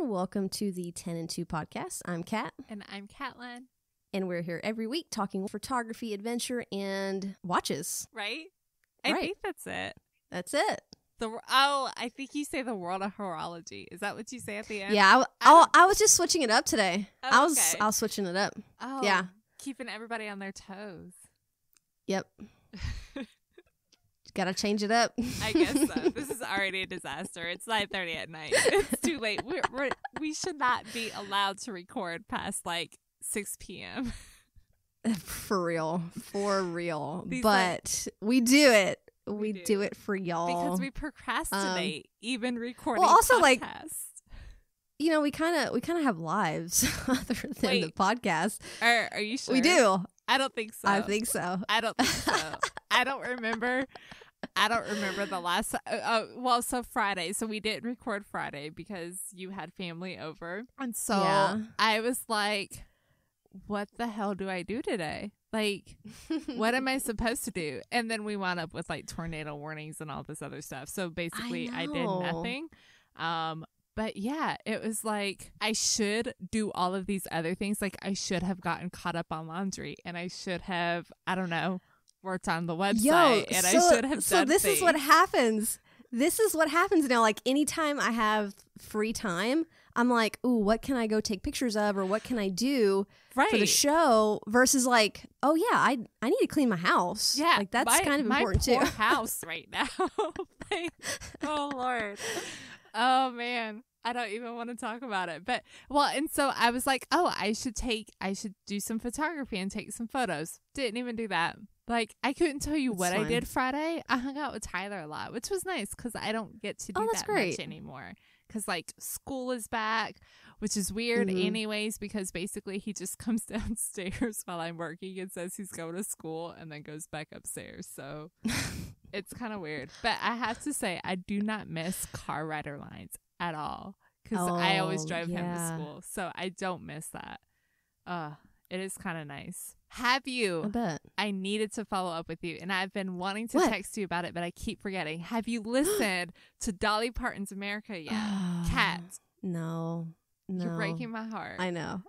Welcome to the 10 and 2 podcast. I'm Kat. And I'm Catlin. And we're here every week talking photography, adventure, and watches. Right? I think that's it. That's it. I think you say the world of horology. Is that what you say at the end? Yeah, I was just switching it up today. Oh, I was switching it up. Oh, yeah. Keeping everybody on their toes. Yep. Gotta change it up. I guess so. This is already a disaster. It's 9:30 at night. It's too late. We should not be allowed to record past like 6 p.m. For real. But we do it. We do it for y'all. Because we procrastinate even recording also, podcasts. like, you know, we kind of have lives other than the podcast. Are you sure? We do. I don't think so. I think so. I don't think so. I don't remember the last. So Friday. So we didn't record Friday because you had family over, and so I was like, "What the hell do I do today? Like, what am I supposed to do?" And then we wound up with like tornado warnings and all this other stuff. So basically, I did nothing. But yeah, it was like I should do all of these other things. Like I should have gotten caught up on laundry, and I should have, I don't know, worked on the website, I should have done So this things. is what happens. This is what happens now. Like anytime I have free time, I'm like, ooh, what can I go take pictures of, or what can I do for the show? Versus like, oh yeah, I need to clean my house. Yeah, like that's kind of important my poor too. House right now. Like, oh Lord. Oh man, I don't even want to talk about it. But and so I was like, oh, I should do some photography and take some photos. Didn't even do that. Like I couldn't tell you what I did Friday. I hung out with Tyler a lot, which was nice because I don't get to do that much anymore. Because like school is back, which is weird anyways, because basically he just comes downstairs while I'm working and says he's going to school and then goes back upstairs. So it's kind of weird. But I have to say, I do not miss car rider lines at all because I always drive him to school. So I don't miss that. It is kind of nice. Have you? I bet. I needed to follow up with you, and I've been wanting to text you about it, but I keep forgetting. Have you listened to Dolly Parton's America yet? Kat. No. You're breaking my heart. I know.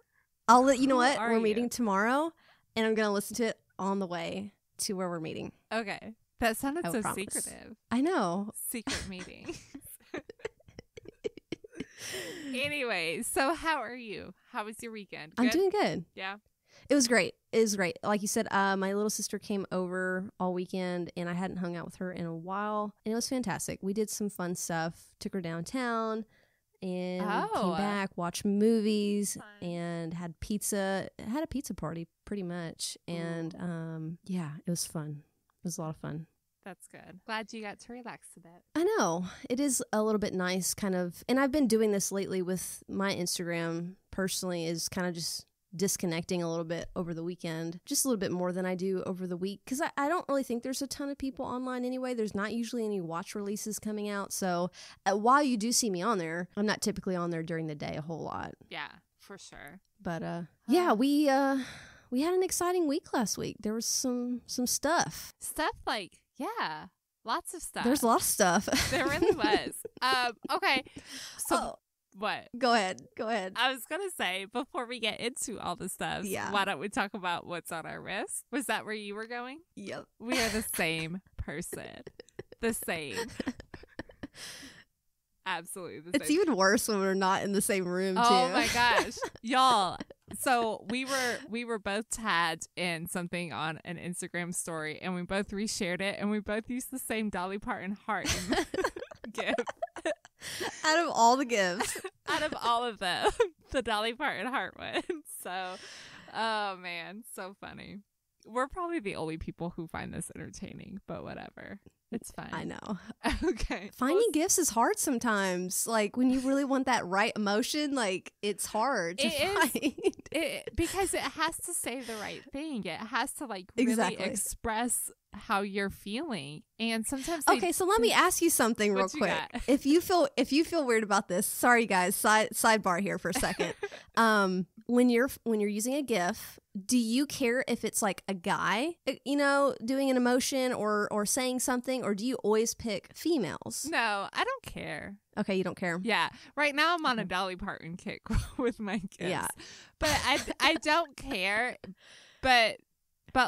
I'll let you know what? We're meeting tomorrow, and I'm going to listen to it on the way to where we're meeting. Okay. That sounded so secretive. I know. Secret meeting. Anyway, so how are you? How was your weekend? Good? I'm doing good. Yeah. It was great. Like you said, my little sister came over all weekend, and I hadn't hung out with her in a while, and it was fantastic. We did some fun stuff. Took her downtown, and came back, watched movies, and had pizza. Had a pizza party, pretty much. And it was fun. It was a lot of fun. That's good. Glad you got to relax a bit. I know. It is a little bit nice, kind of. And I've been doing this lately with my Instagram, personally, is kind of just disconnecting a little bit over the weekend, just a little bit more than I do over the week, because I don't really think there's a ton of people online anyway. There's not usually any watch releases coming out, so while you do see me on there, I'm not typically on there during the day a whole lot. Yeah, for sure. But we had an exciting week last week. There was some stuff like lots of stuff. There's a lot of stuff. There really was. Okay, so what? Go ahead. I was going to say, before we get into all the stuff, why don't we talk about what's on our wrist? Was that where you were going? Yep. We are the same person. The same. Absolutely the same. It's even worse when we're not in the same room, too. Oh, my gosh. Y'all. So we were both tagged in something on an Instagram story, and we both reshared it, and we both used the same Dolly Parton heart gift. Out of all the gifts. Out of all of them, the Dolly Parton heart one. So, oh man, so funny. we're probably the only people who find this entertaining, but whatever. It's fine. I know. Okay. Finding gifts is hard sometimes. Like when you really want that right emotion, like it's hard to find. Because it has to say the right thing. It has to like really express how you're feeling. And sometimes okay, so let me ask you something real quick. If you feel weird about this, sorry guys, sidebar here for a second. When you're using a GIF, do you care if it's like a guy, doing an emotion or saying something, or do you always pick females? No, I don't care. Okay, you don't care. Yeah. Right now I'm on a Dolly Parton kick with my GIFs. Yeah. But I don't care. But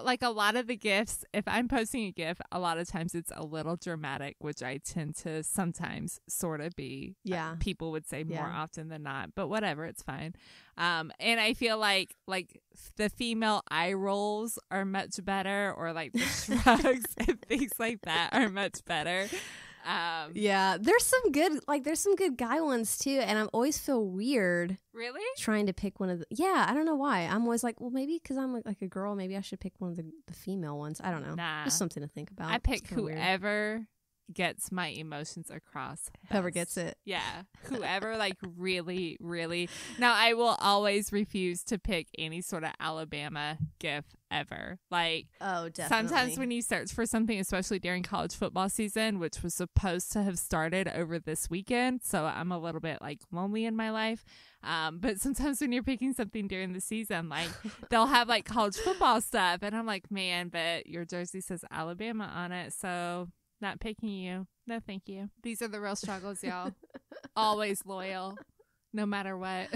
like a lot of the GIFs, if I'm posting a GIF, a lot of times it's a little dramatic, which I tend to sometimes sort of be. Yeah. People would say more often than not, but whatever, it's fine. And I feel like the female eye rolls are much better, or like the shrugs and things like that are much better. Yeah, there's some good guy ones too, and I always feel weird. Really? Trying to pick one of the. Yeah, I don't know why. I'm always like, well, maybe because I'm like a girl, maybe I should pick one of the female ones. I don't know. Nah, just something to think about. I pick whoever gets my emotions across. Whoever gets it. Yeah, whoever like really, really. Now I will always refuse to pick any sort of Alabama GIF ever. Like, oh, definitely. Sometimes when you search for something, especially during college football season, which was supposed to have started over this weekend, so I'm a little bit like lonely in my life. But sometimes when you're picking something during the season, like they'll have like college football stuff, and I'm like, man, but your jersey says Alabama on it, so not picking you. No, thank you. These are the real struggles, y'all. Always loyal, no matter what.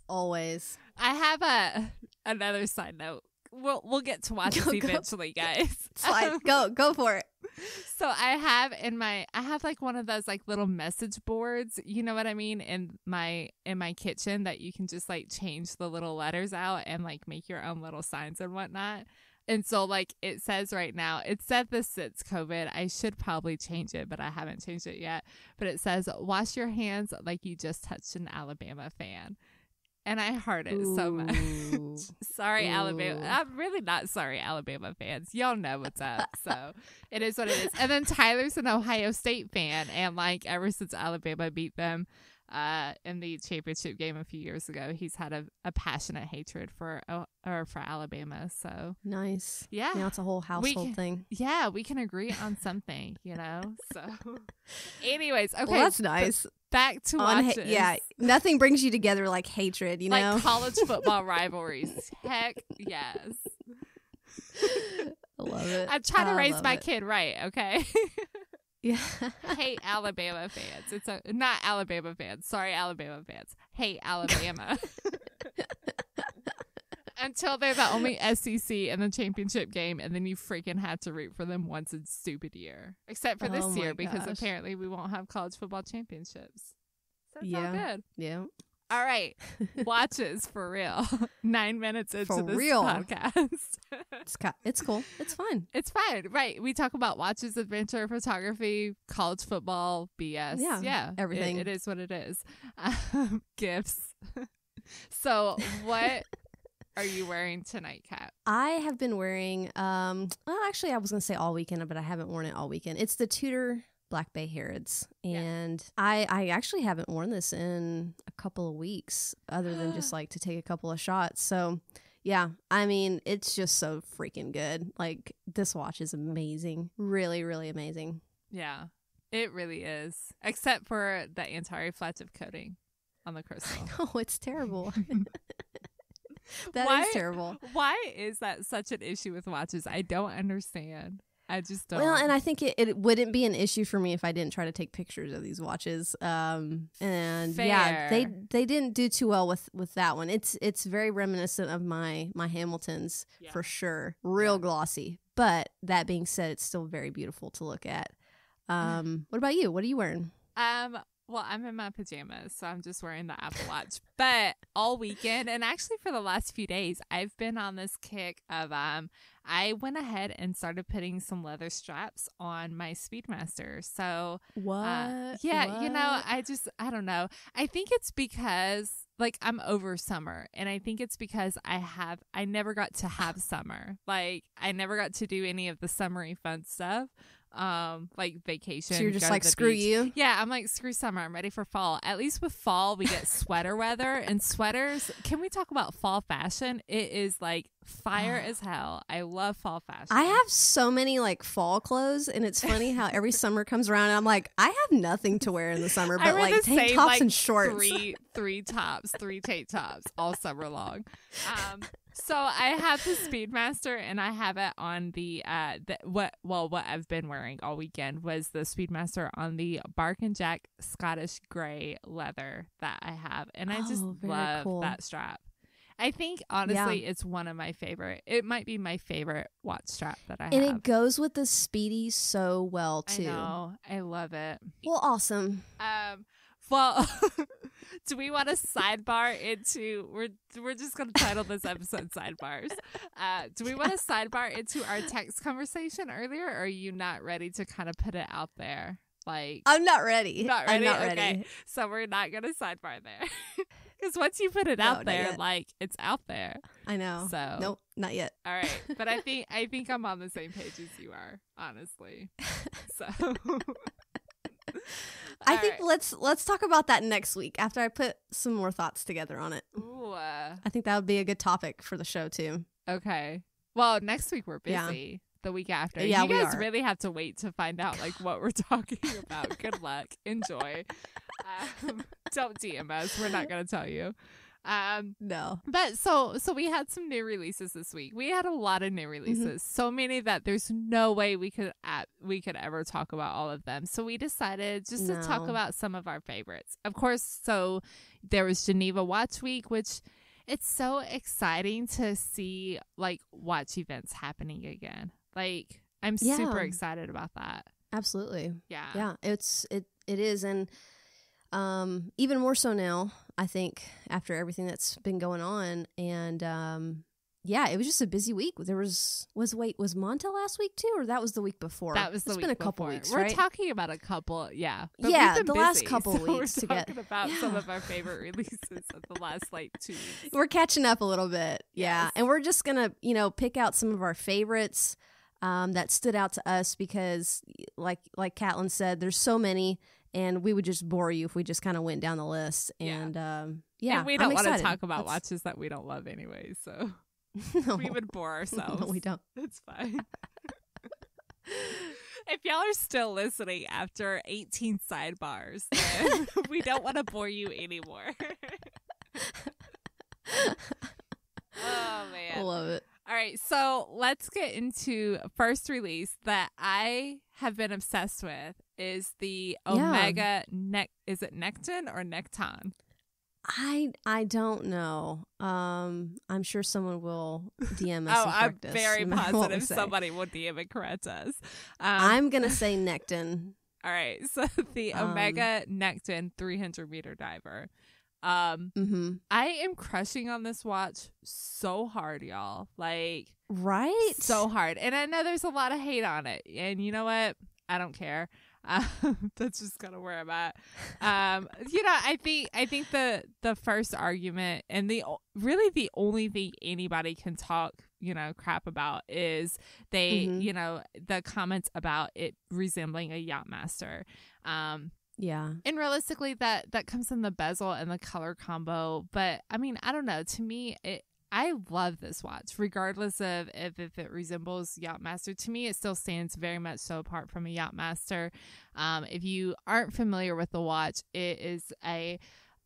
Always. I have another side note. We'll get to watch this eventually, guys. Go for it. So I have like one of those like little message boards, you know what I mean, in my kitchen that you can just like change the little letters out and like make your own little signs and whatnot. And so like it says right now, it said this since COVID. I should probably change it, but I haven't changed it yet. But it says, wash your hands like you just touched an Alabama fan. And I heart it so much. Sorry, Alabama. I'm really not sorry, Alabama fans. Y'all know what's up. So it is what it is. And then Tyler's an Ohio State fan. And like ever since Alabama beat them in the championship game a few years ago, he's had a passionate hatred for Alabama. So nice. Yeah. Now it's a whole household thing. Yeah, we can agree on something, So anyways, okay. Well, that's nice. Back to watches. Yeah, nothing brings you together like hatred, you know? Like college football rivalries. Heck yes. I love it. I'm trying to raise my kid right, okay? Yeah. Hate Alabama fans. It's not Alabama fans. Sorry, Alabama fans. Hate Alabama. Until they're the only SEC in the championship game, and then you freaking had to root for them once a stupid year. Except for this year, because apparently we won't have college football championships. So it's all good. Yeah. All right. Watches for real. 9 minutes into this podcast. It's cool. It's fun. It's fine. Right. We talk about watches, adventure, photography, college football, BS. Yeah. Everything. It is what it is. Gifts. So what are you wearing tonight, Kat? I have been wearing, actually I was going to say all weekend, but I haven't worn it all weekend. It's the Tudor Black Bay Harrods. And I actually haven't worn this in a couple of weeks other than just like to take a couple of shots. So yeah, I mean, it's just so freaking good. Like this watch is amazing. Really, really amazing. Yeah, it really is. Except for the anti-reflective coating on the crystal. No, it's terrible. That is terrible. Why is that such an issue with watches? I don't understand. I just don't. Well, and I think it wouldn't be an issue for me if I didn't try to take pictures of these watches. And Fair. Yeah, they didn't do too well with that one. It's very reminiscent of my Hamiltons for sure. Real glossy. But that being said, it's still very beautiful to look at. What about you? What are you wearing? Well, I'm in my pajamas, so I'm just wearing the Apple Watch. But all weekend, and actually for the last few days, I've been on this kick of I went ahead and started putting some leather straps on my Speedmaster. So what? Yeah, what? I don't know. I think it's because like I'm over summer, and I think it's because I never got to have summer. Like I never got to do any of the summery fun stuff. Like vacation. So you're just like, screw beach. you? Yeah, I'm like, screw summer. I'm ready for fall. At least with fall, we get sweater weather, and sweaters. Can we talk about fall fashion? It is like fire as hell. I love fall fashion. I have so many like fall clothes, and it's funny how every summer comes around and I'm like, I have nothing to wear in the summer but like tank tops and shorts. Three tank tops all summer long. So I have the Speedmaster, and I have it on what I've been wearing all weekend was the Speedmaster on the Bark and Jack Scottish Grey leather that I have, and I just love that strap. I think honestly it's one of my favorite. It might be my favorite watch strap that I have. And it goes with the Speedy so well too. I know. I love it. Well, awesome. Well, do we want to sidebar into we're just going to title this episode Sidebars. Do we want to sidebar into our text conversation earlier, or are you not ready to kind of put it out there? Like I'm not ready. Not ready? I'm not okay. ready. So we're not going to sidebar there. Because once you put it out there, like it's out there. I know. So nope, not yet. All right. But I think I'm on the same page as you are, honestly. So I think let's talk about that next week after I put some more thoughts together on it. Ooh, I think that would be a good topic for the show too. Okay. Well, next week we're busy. Yeah. The week after. Yeah, you guys we are. really have to wait to find out like what we're talking about. Good luck. Enjoy. Don't DM us. We're not going to tell you. No. But so we had some new releases this week. We had a lot of new releases. So many that there's no way we could ever talk about all of them. So we decided just to talk about some of our favorites. Of course, so there was Geneva Watch Week, which it's so exciting to see like watch events happening again. Like I'm super excited about that. Absolutely. Yeah. Yeah, it is, and even more so now, I think, after everything that's been going on. And yeah, it was just a busy week. There was Monta last week too, or that was the week before? That was the week week been a couple before. weeks, We're right? talking about a couple, yeah. But yeah, we've been the last busy, couple so weeks we're to get talking about some of our favorite releases of the last like 2 weeks. We're catching up a little bit, yeah. Yes. And we're just gonna, pick out some of our favorites that stood out to us because, like Catlin said, there's so many. And we would just bore you if we just kind of went down the list. And and we don't want to talk about watches that we don't love anyway. So no, we would bore ourselves. No, we don't. It's fine. If y'all are still listening after 18 sidebars, then we don't want to bore you anymore. Oh, man. I love it. All right, so let's get into first release that I have been obsessed with is the Omega is it Necton or Necton? I don't know. I'm sure someone will DM us. I'm us, very no matter what we positive say. somebody will DM and correct us. I'm gonna say Necton. All right, so the Omega Necton 300-meter diver. I am crushing on this watch so hard, y'all. Like, right? So hard. And I know there's a lot of hate on it. And you know what? I don't care. That's just kind of where I'm at. I think the first argument and the only thing anybody can talk, crap about is the comments about it resembling a Yachtmaster. Yeah. And realistically, that comes in the bezel and the color combo. But I mean, I don't know. To me, I love this watch, regardless of if it resembles Yachtmaster. To me, it still stands very much so apart from a Yachtmaster. If you aren't familiar with the watch, it is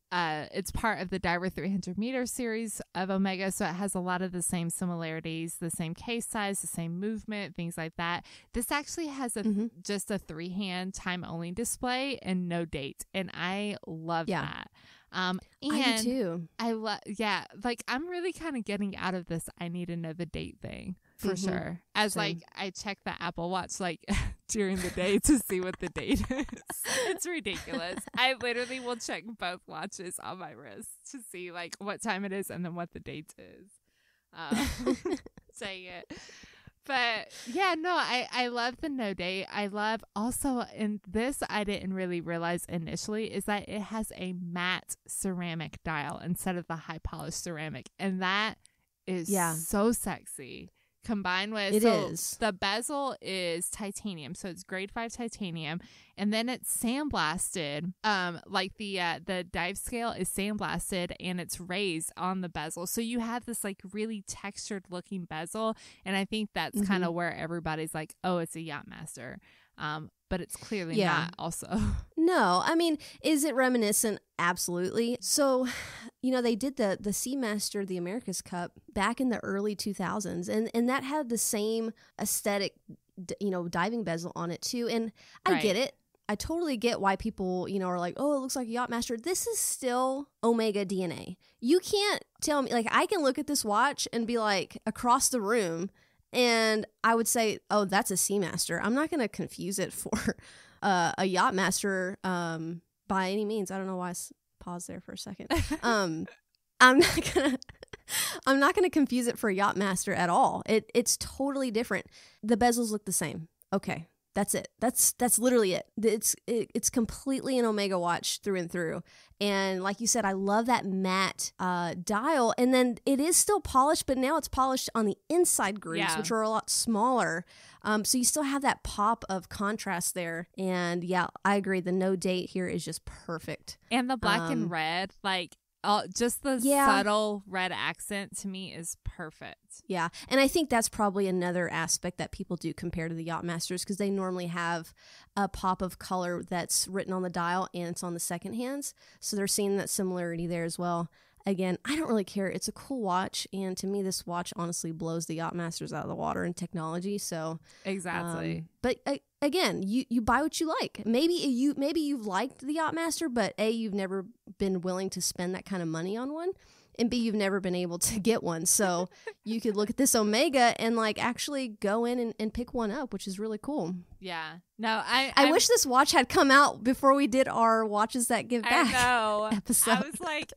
it's part of the Diver 300-meter series of Omega, so it has a lot of the same similarities, the same case size, the same movement, things like that. This actually has just a 3-hand time-only display and no date, and I love that. And I do too. I'm really kind of getting out of this I need to know the date thing for sure. As Same. I check the Apple Watch during the day to see what the date is. It's ridiculous. I literally will check both watches on my wrist to see what time it is and then what the date is. Saying it. But yeah, no, I love the no date. I love also, and this I didn't really realize initially, is that it has a matte ceramic dial instead of the high polished ceramic. And that is so sexy. Combined with the bezel is titanium, so it's grade 5 titanium, and then it's sandblasted. Like the dive scale is sandblasted and it's raised on the bezel, so you have this like really textured looking bezel. And I think that's kind of where everybody's like, oh, it's a Yachtmaster. But it's clearly not also. No, I mean, is it reminiscent? Absolutely. So, they did the Seamaster, the America's Cup back in the early 2000s, and that had the same aesthetic, diving bezel on it too. And I get it. I totally get why people, are like, oh, it looks like a Yachtmaster. This is still Omega DNA. You can't tell me, like, I can look at this watch and be like across the room, and I would say, oh, that's a Seamaster. I'm not going to confuse it for a Yachtmaster by any means. I don't know why I paused there for a second. I'm not gonna confuse it for a Yachtmaster at all. It's totally different. The bezels look the same. Okay, that's it. That's literally it. It's completely an Omega watch through and through. And like you said, I love that matte dial. And then it is still polished, but now it's polished on the inside grooves, which are a lot smaller. So you still have that pop of contrast there. And yeah, I agree. The no date here is just perfect. And the black and red, like just the subtle red accent to me is perfect. Yeah. And I think that's probably another aspect that people do compared to the Yachtmasters, because they normally have a pop of color that's written on the dial and it's on the second hands. So they're seeing that similarity there as well. Again, I don't really care. It's a cool watch, and to me, this watch honestly blows the Yachtmasters out of the water in technology. So exactly. But again, you buy what you like. Maybe you've liked the Yachtmaster, but A, you've never been willing to spend that kind of money on one, and B, you've never been able to get one. So you could look at this Omega and like actually go in and pick one up, which is really cool. Yeah. No, I wish this watch had come out before we did our Watches That Give Back episode. I was like,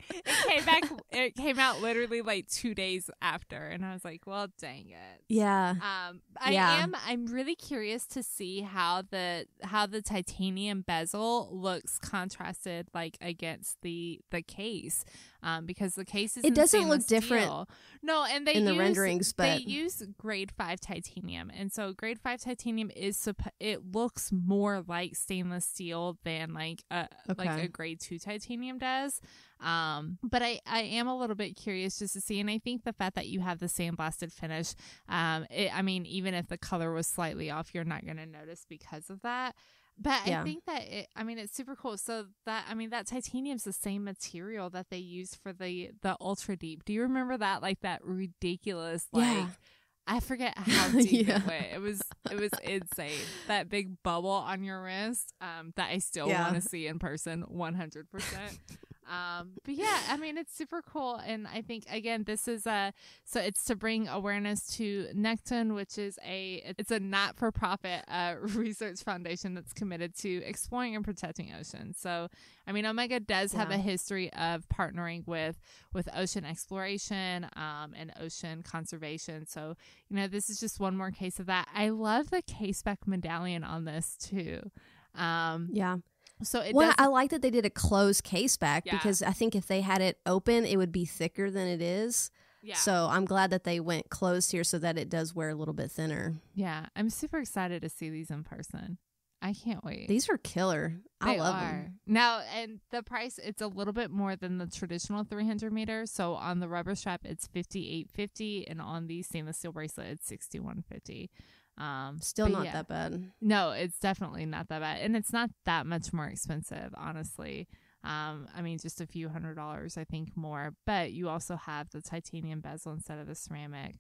it came out literally like 2 days after, and I was like, well, dang it. Yeah. I'm really curious to see how the titanium bezel looks contrasted like against the case. Because the case is, it doesn't look different. No, and in the renderings, but they use grade 5 titanium, and so grade 5 titanium it looks more like stainless steel than like a grade 2 titanium does. But I am a little bit curious just to see, and I think the fact that you have the sandblasted finish, I mean, even if the color was slightly off, you're not going to notice because of that. But I think that it's super cool. So that titanium's the same material that they use for the ultra deep. Do you remember that? Like that ridiculous, I forget how deep it went. It was insane. That big bubble on your wrist, that I still want to see in person 100%. But yeah, I mean, it's super cool. And I think, again, this is so it's to bring awareness to Nekton, which is it's a not-for-profit research foundation that's committed to exploring and protecting oceans. So, I mean, Omega does have a history of partnering with ocean exploration and ocean conservation. So, this is just one more case of that. I love the case-back medallion on this too. So I like that they did a closed case back, because I think if they had it open, it would be thicker than it is. Yeah. So I'm glad that they went closed here so that it does wear a little bit thinner. Yeah. I'm super excited to see these in person. I can't wait. These are killer. I love them. Now, and the price, it's a little bit more than the traditional 300 meters. So on the rubber strap, it's $58.50, and on the stainless steel bracelet, it's $61.50. Still not that bad. No, it's definitely not that bad. And it's not that much more expensive, honestly. I mean, just a few $100s, I think, more. But you also have the titanium bezel instead of the ceramic.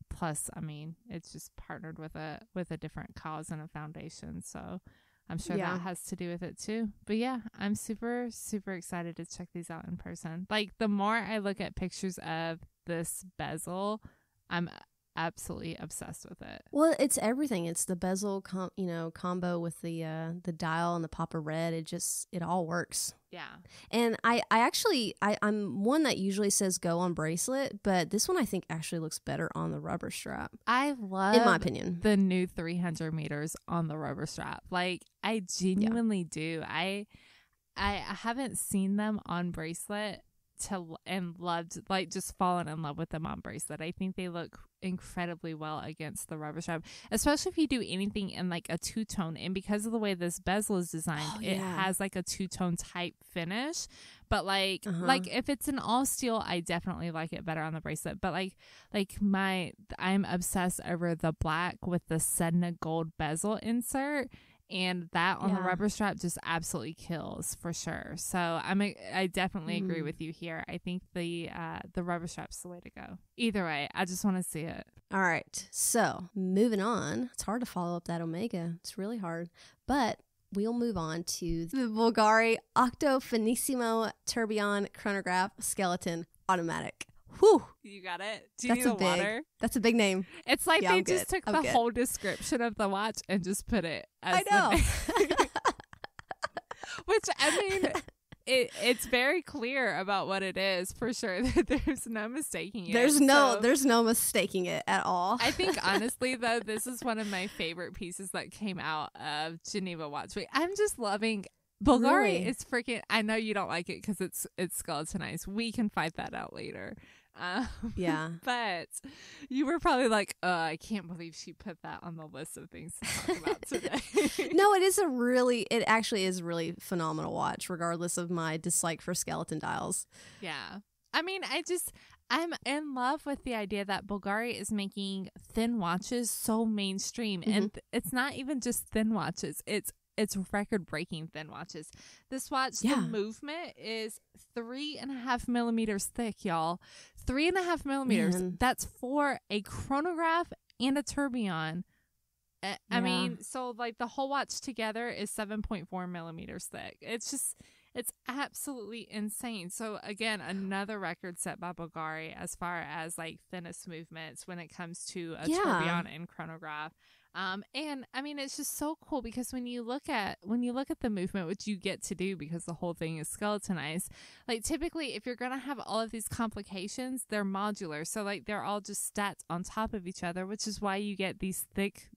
Plus, I mean, it's just partnered with a different cause and a foundation. So I'm sure that has to do with it too. But yeah, I'm super, super excited to check these out in person. Like, the more I look at pictures of this bezel, absolutely obsessed with it. Well, it's everything. It's the bezel, combo with the dial and the pop of red. It all works. Yeah. And I'm one that usually says go on bracelet, but this one I think actually looks better on the rubber strap. I love, in my opinion, the new 300 meters on the rubber strap. Like, I genuinely do. I haven't seen them on bracelet and loved, like, just fallen in love with them on bracelet. I think they look incredibly well against the rubber strap, especially if you do anything in like a two-tone. And because of the way this bezel is designed, it has like a two-tone type finish. But like if it's an all steel, I definitely like it better on the bracelet. But I'm obsessed over the black with the Sedna gold bezel insert. And that on the rubber strap just absolutely kills for sure. So I definitely agree with you here. I think the rubber strap's the way to go. Either way, I just want to see it. All right. So moving on. It's hard to follow up that Omega. It's really hard. But we'll move on to the Bulgari Octofenissimo Tourbillon Chronograph Skeleton Automatic. Whew. You got it? Do you need the water? That's a big name. It's like they just took the whole description of the watch and just put it as I know. Which, I mean, it's very clear about what it is for sure. There's no mistaking it. There's no mistaking it at all. I think honestly though, this is one of my favorite pieces that came out of Geneva Watch Week. I'm just loving Bulgari. Is freaking. I know you don't like it because it's skeletonized. We can fight that out later. Yeah. But you were probably like, I can't believe she put that on the list of things to talk about today. No, it actually is a really phenomenal watch, regardless of my dislike for skeleton dials. Yeah. I mean, I'm in love with the idea that Bulgari is making thin watches so mainstream. And it's not even just thin watches. It's record-breaking thin watches. This watch, the movement is 3.5 millimeters thick, y'all. 3.5 millimeters. Man. That's for a chronograph and a tourbillon. I mean, so like the whole watch together is 7.4 millimeters thick. It's absolutely insane. So again, another record set by Bulgari as far as like thinnest movements when it comes to a tourbillon and chronograph. And I mean, it's just so cool because when you look at the movement, which you get to do because the whole thing is skeletonized, like typically if you're going to have all of these complications, they're modular. So like they're all just stacked on top of each other, which is why you get these thick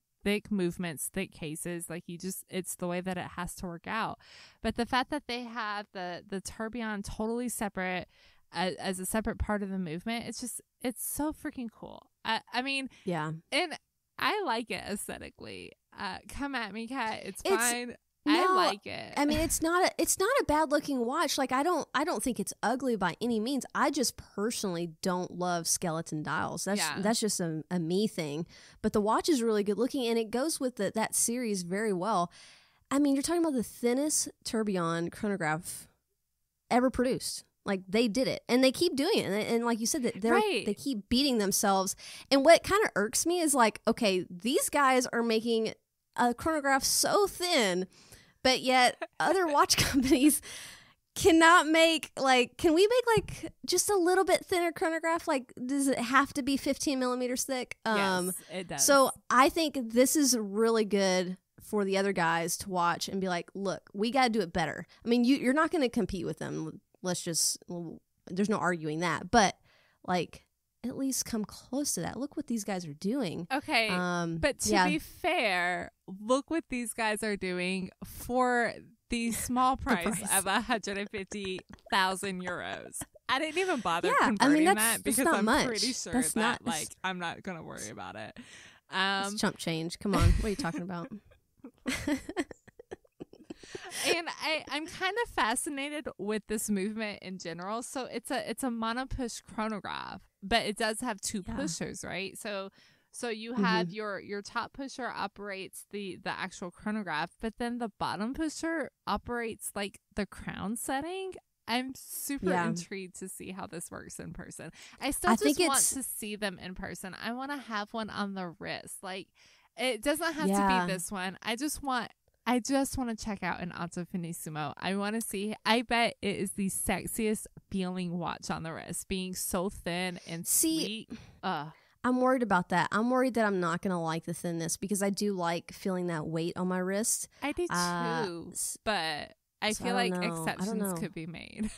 movements, thick cases. Like it's the way that it has to work out. But the fact that they have the tourbillon totally separate as a separate part of the movement, it's so freaking cool. I mean, yeah. And I like it aesthetically. Come at me, Kat. It's fine. I like it. I mean, it's not a bad looking watch. Like I don't think it's ugly by any means. I just personally don't love skeleton dials. That's just a me thing. But the watch is really good looking, and it goes with that series very well. I mean, you're talking about the thinnest tourbillon chronograph ever produced. Like they did it, and they keep doing it, and like you said, that they keep beating themselves. And what kind of irks me is like, okay, these guys are making a chronograph so thin, but yet other watch companies cannot make can we make like just a little bit thinner chronograph? Like, does it have to be 15 millimeters thick? Yes, it does. So I think this is really good for the other guys to watch and be like, look, we got to do it better. I mean, you're not going to compete with them. There's no arguing that, but like at least come close to that. Look what these guys are doing. Okay. But to be fair, look what these guys are doing for the small price of 150,000 euros. I didn't even bother converting that because I'm pretty sure that I'm not going to worry about it. It's chump change. Come on. What are you talking about? And I'm kind of fascinated with this movement in general. So it's a monopush chronograph, but it does have two pushers, right? So you have your top pusher operates the actual chronograph, but then the bottom pusher operates like the crown setting. I'm super intrigued to see how this works in person. I want to see them in person. I want to have one on the wrist. Like, it doesn't have to be this one. I just want to check out an Octofenissimo. I want to see. I bet it is the sexiest feeling watch on the wrist, being so thin and sweet. I'm I'm worried about that. I'm worried that I'm not going to like the thinness because I do like feeling that weight on my wrist. I do too, but I feel like exceptions could be made.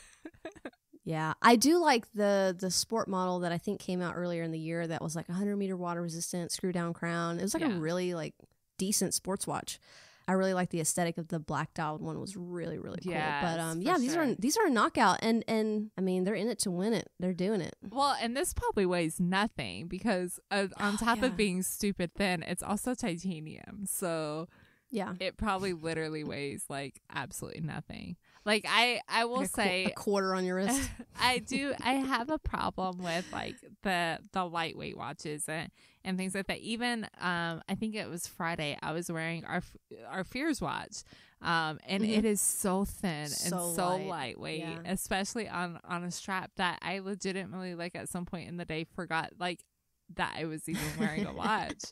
Yeah, I do like the sport model that I think came out earlier in the year that was like 100-meter water resistant, screw down crown. It was like a really like decent sports watch. I really like the aesthetic of the black dialed one. Was really, really cool. But these are a knockout, and I mean they're in it to win it. They're doing it. Well, and this probably weighs nothing because on top of being stupid thin, it's also titanium. So yeah, it probably literally weighs like absolutely nothing. Like I will say a quarter on your wrist. I have a problem with like the lightweight watches and things like that. Even I think it was Friday I was wearing our Fears watch. And it is so thin and so lightweight, especially on a strap that I legitimately like at some point in the day forgot like that I was even wearing a watch.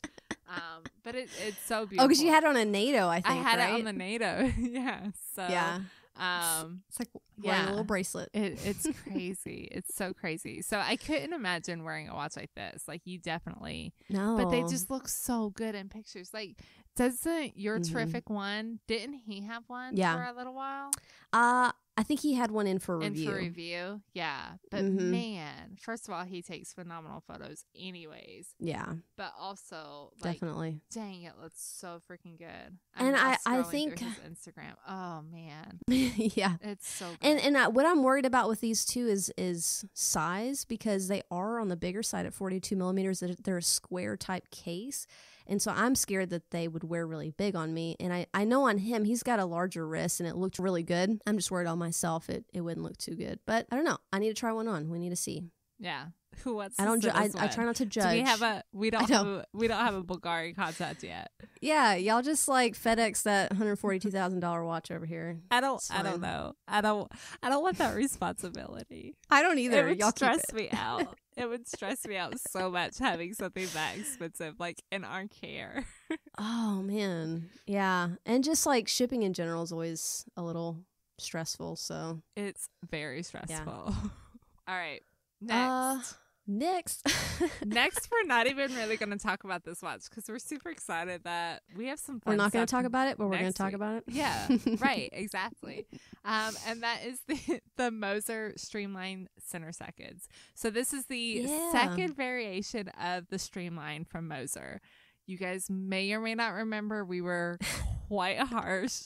But it's so beautiful. Oh, because you had it on a NATO, I think. I had it on the NATO. Yeah. So yeah. It's like wearing a little bracelet. It's crazy. It's so crazy. So I couldn't imagine wearing a watch like this. Like you definitely no, but they just look so good in pictures. Like doesn't your terrific one? Didn't he have one for a little while? I think he had one in for review. Yeah. But man, first of all, he takes phenomenal photos anyways. Yeah. But also, like, definitely. Dang, it looks so freaking good. And I think his Instagram. Oh man. Yeah. It's so good. And what I'm worried about with these two is size, because they are on the bigger side at 42 millimeters. They're a square type case. And so I'm scared that they would wear really big on me. And I know on him, he's got a larger wrist and it looked really good. I'm just worried on myself it wouldn't look too good. But I don't know. I need to try one on. We need to see. Yeah. Who wants I don't I try not to judge. We don't have a Bulgari contact yet. Yeah, y'all just like FedEx that $142,000 watch over here. I don't know. I don't want that responsibility. I don't either. It would y'all stress me out. It would stress me out so much having something that expensive, like in our care. Oh man, yeah, and just like shipping in general is always a little stressful. So it's very stressful. Yeah. All right, next. Next, we're not even really going to talk about this watch because we're super excited that we have some fun. We're not going to talk about it, but we're going to talk about it. Yeah, right, exactly. And that is the Moser Streamline center seconds. So this is the second variation of the Streamline from Moser. You guys may or may not remember we were quite harsh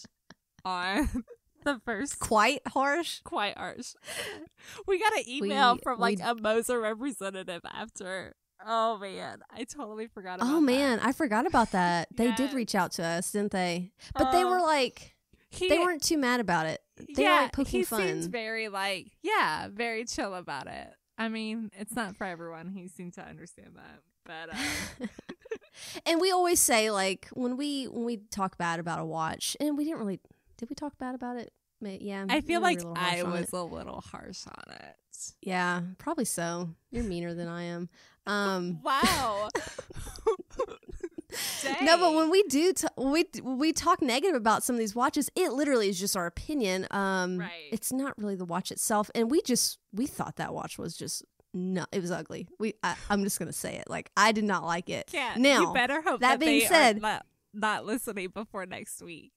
on the first. Quite harsh. We got an email from like a Moser representative after. Oh man, I totally forgot about that. Oh man, I forgot about that. They did reach out to us, didn't they? But they were like, they weren't too mad about it. They were like poking fun. He seems very like, very chill about it. I mean, it's not for everyone. He seemed to understand that. But and we always say, like, when we talk bad about a watch, and we didn't really. Did we talk bad about it? Yeah. I feel like I was a little harsh on it. Yeah, probably so. You're meaner than I am. Wow. No, but when we do, we talk negative about some of these watches. It literally is just our opinion. Right. It's not really the watch itself, and we thought that watch was just. No, it was ugly. I'm just gonna say it. Like, I did not like it. Yeah. Now, you better hope that being said, are not listening before next week.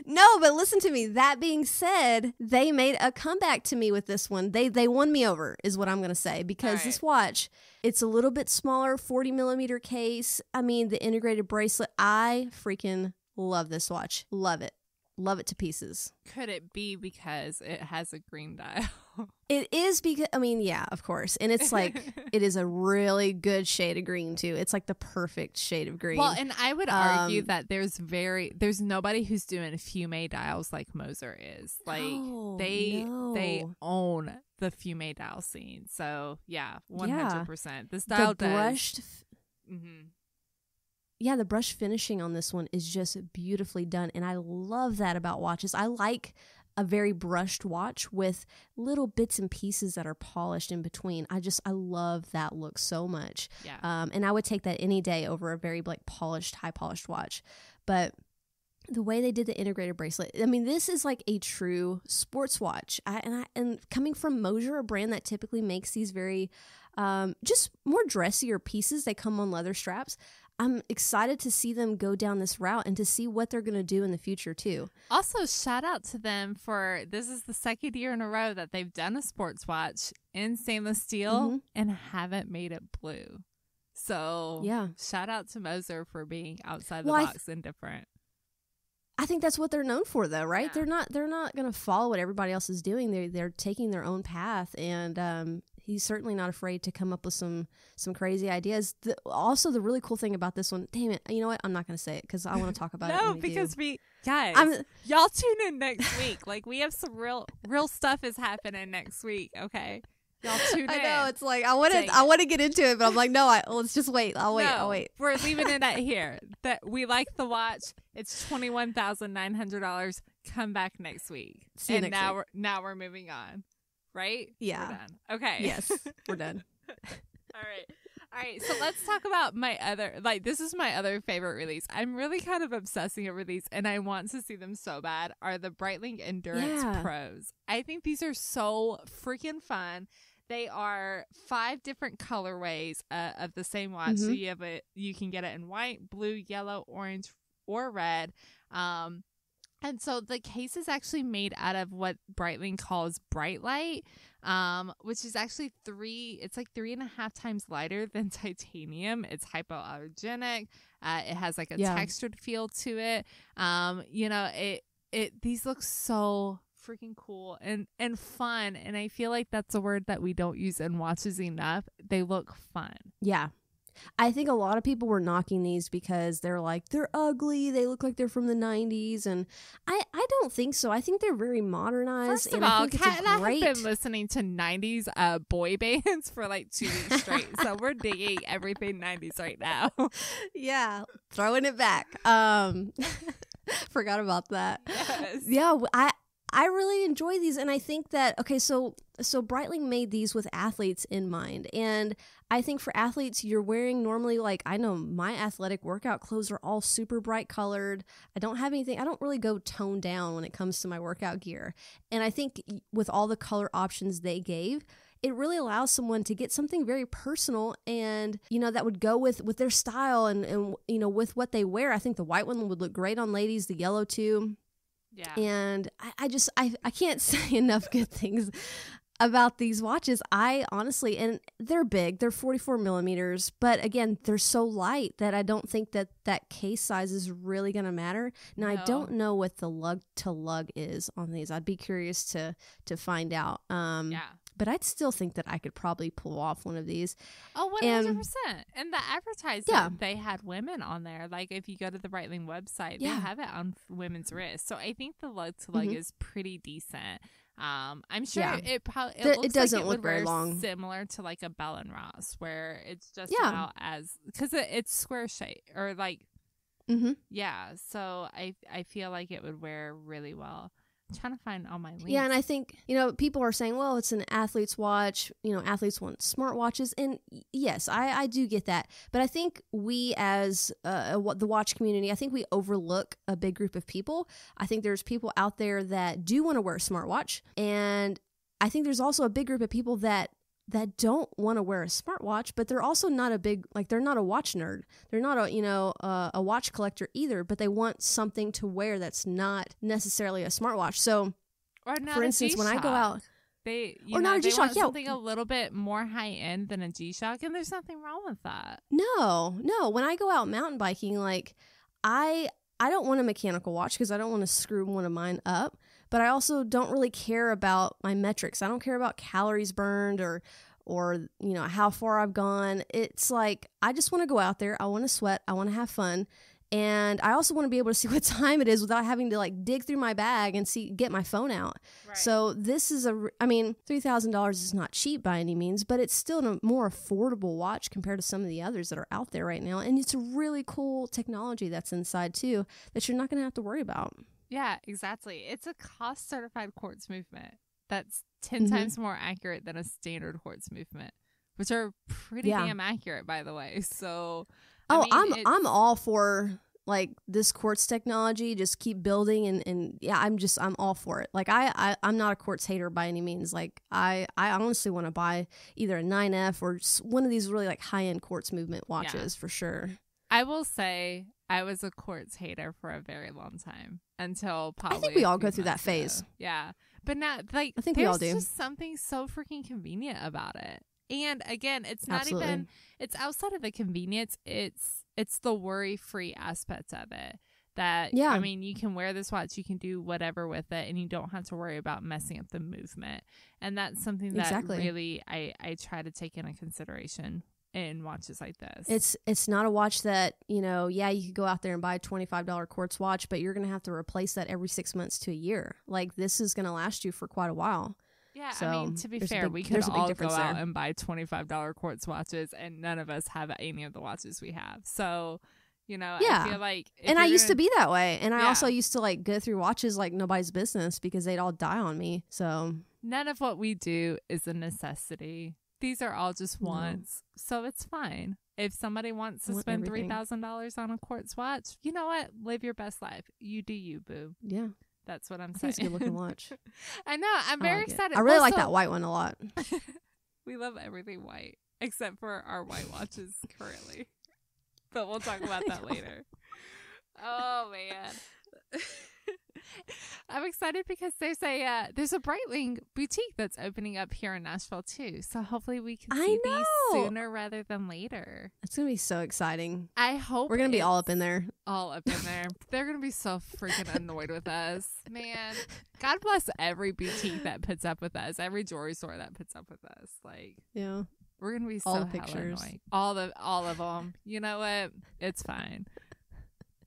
No, but listen to me. That being said, they made a comeback to me with this one. They won me over, is what I'm going to say, because this watch, it's a little bit smaller, 40 millimeter case. I mean, the integrated bracelet. I freaking love this watch. Love it. Love it to pieces. Could it be because it has a green dial? It is because, I mean, yeah, of course. And it's like, it is a really good shade of green too. It's like the perfect shade of green. Well, and I would argue that there's nobody who's doing fume dials like Moser is. Like they own the fume dial scene. So yeah, 100%. This dial brushed. Yeah, the brush finishing on this one is just beautifully done. And I love that about watches. I like a very brushed watch with little bits and pieces that are polished in between. I love that look so much. Yeah. And I would take that any day over a very like polished, high polished watch. But the way they did the integrated bracelet. I mean, this is like a true sports watch. And coming from Moser, a brand that typically makes these very just more dressier pieces, they come on leather straps. I'm excited to see them go down this route and to see what they're going to do in the future too. Also, shout out to them for, this is the second year in a row that they've done a sports watch in stainless steel and haven't made it blue. So yeah, shout out to Moser for being outside the box and different. I think that's what they're known for, though, right? Yeah. They're not going to follow what everybody else is doing. They're taking their own path, and he's certainly not afraid to come up with some crazy ideas. Also, the really cool thing about this one, damn it, you know what? I'm not going to say it because I want to talk about it. No, because y'all tune in next week. Like, we have some real stuff is happening next week. Okay. Y'all tune in. I know, it's like I want to get into it, but I'm like, no, let's just wait. I'll wait. We're leaving it at here. That we like the watch. It's $21,900. Come back next week. See you next week. Now we're moving on. Right? Yeah. We're done. Okay. Yes, we're done. All right. So let's talk about my other, this is my other favorite release. I'm really kind of obsessing over these, and I want to see them so bad, are the Breitling Endurance Pros. I think these are so freaking fun. They are 5 different colorways of the same watch. So you can get it in white, blue, yellow, orange, or red. And so the case is actually made out of what Breitling calls bright light, which is actually 3.5 times lighter than titanium. It's hypoallergenic. It has like a textured feel to it. These look so freaking cool and fun, and I feel like that's a word that we don't use in watches enough. They look fun. Yeah, I think a lot of people were knocking these because they're like, they're ugly, they look like they're from the 90s, and I don't think so. I think they're very modernized. First of all, Kat and I have been listening to 90s boy bands for like 2 weeks straight, so we're digging everything 90s right now. Yeah, throwing it back. Forgot about that. Yes. Yeah, I really enjoy these, and I think that, okay, so Breitling made these with athletes in mind, and I think for athletes, you're wearing normally, like, I know my athletic workout clothes are all super bright colored. I don't really go toned down when it comes to my workout gear, and I think with all the color options they gave, it really allows someone to get something very personal and, that would go with their style and with what they wear. I think the white one would look great on ladies, the yellow too. Yeah. And I can't say enough good things about these watches. I honestly, and they're big, they're 44 millimeters, but again, they're so light that I don't think that case size is really going to matter. Now, I don't know what the lug to lug is on these. I'd be curious to find out. But I'd still think that I could probably pull off one of these. Oh, 100%. And the advertising, they had women on there. Like, if you go to the Breitling website, they have it on women's wrists. So I think the lug to lug is pretty decent. I'm sure it doesn't look very long, similar to like a Bell & Ross, where it's just about as, because it's square shape or like, so I feel like it would wear really well. I'm trying to find all my links. Yeah, and I think, people are saying, well, it's an athlete's watch. Athletes want smart watches. And yes, I do get that. But I think we as the watch community, I think we overlook a big group of people. I think there's people out there that do want to wear a smartwatch. And I think there's also a big group of people that don't want to wear a smartwatch, but they're also not they're not a watch nerd. They're not a watch collector either, but they want something to wear that's not necessarily a smartwatch. So, for instance, when I go out, not a G-Shock, something a little bit more high end than a G-Shock, and there's nothing wrong with that. No. When I go out mountain biking, I don't want a mechanical watch because I don't want to screw one of mine up. But I also don't really care about my metrics. I don't care about calories burned or how far I've gone. It's like, I just want to go out there. I want to sweat. I want to have fun. And I also want to be able to see what time it is without having to dig through my bag and get my phone out. Right. So this is $3,000 is not cheap by any means, but it's still a more affordable watch compared to some of the others that are out there right now. And it's a really cool technology that's inside too that you're not going to have to worry about. Yeah, exactly. It's a cost certified quartz movement that's 10 times more accurate than a standard quartz movement, which are pretty damn accurate, by the way. So I'm all for like this quartz technology, just keep building, and yeah, I'm all for it. Like I'm not a quartz hater by any means. Like I honestly want to buy either a 9F or one of these really like high-end quartz movement watches for sure. I will say I was a quartz hater for a very long time until probably I think we all go through that phase. Ago. Yeah. But now, like, I think we all do. There's just something so freaking convenient about it. And again, it's not even, it's outside of the convenience. It's the worry-free aspect of it. That, I mean, you can wear this watch, you can do whatever with it, and you don't have to worry about messing up the movement. And that's something that really I try to take into consideration in watches like this. It's not a watch that, you know, you could go out there and buy a $25 quartz watch, but you're going to have to replace that every 6 months to a year. Like, this is going to last you for quite a while. Yeah, so, I mean, to be fair, we could all go out and buy $25 quartz watches, and none of us have any of the watches we have. So, you know, I feel like... And I used to be that way. And I also used to, like, go through watches like nobody's business because they'd all die on me. So... None of what we do is a necessity. These are all just wants. So it's fine. If somebody wants to spend $3,000 on a quartz watch, you know what? Live your best life. You do you, boo. Yeah. That's what I'm saying. It's a good looking watch. I know. I'm very excited. I really like that white one a lot. We love everything white, except for our white watches currently. But we'll talk about that later. Oh, man. I'm excited because there's a Breitling boutique that's opening up here in Nashville too. So hopefully we can see these sooner rather than later. It's gonna be so exciting. I hope we're gonna be all up in there. All up in there. They're gonna be so freaking annoyed with us, man. God bless every boutique that puts up with us, every jewelry store that puts up with us. Like, yeah, we're gonna be all so the pictures, annoying. All of them. You know what? It's fine.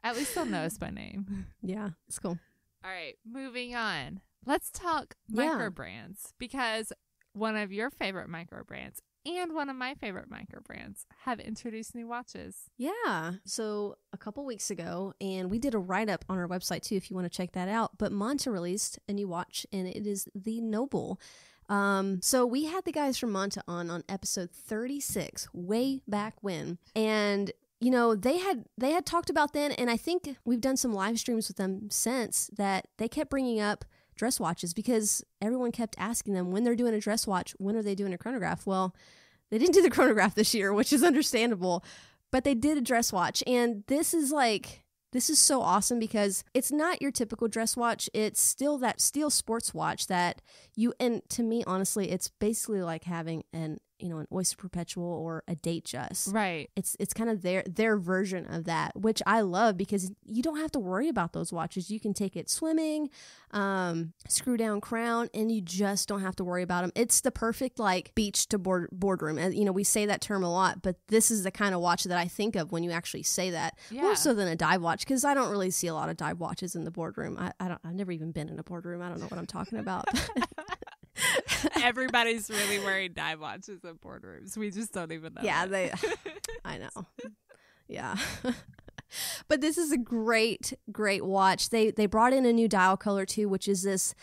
At least they'll know us by name. Yeah, it's cool. All right, moving on. Let's talk micro brands, because one of your favorite micro brands and one of my favorite micro brands have introduced new watches. Yeah. So a couple weeks ago, and we did a write-up on our website too if you want to check that out, but Monta released a new watch, and it is the Noble. So we had the guys from Monta on episode 36 way back when, and you know, they had talked about then, and I think we've done some live streams with them since, that they kept bringing up dress watches because everyone kept asking them when they're doing a dress watch, when are they doing a chronograph? Well, they didn't do the chronograph this year, which is understandable, but they did a dress watch, and this is so awesome because it's not your typical dress watch. It's still that steel sports watch that and to me, honestly, it's basically like having an Oyster Perpetual or a Datejust. Right. It's kind of their version of that, which I love because you don't have to worry about those watches. You can take it swimming, screw down crown, and you just don't have to worry about them. It's the perfect like beach to boardroom. And, you know, we say that term a lot, but this is the kind of watch that I think of when you actually say that. Yeah. More so than a dive watch, because I don't really see a lot of dive watches in the boardroom. I've never even been in a boardroom. I don't know what I'm talking about. Everybody's really wearing dive watches in boardrooms. We just don't even know. Yeah, I know. Yeah. But this is a great watch. They brought in a new dial color too, which is this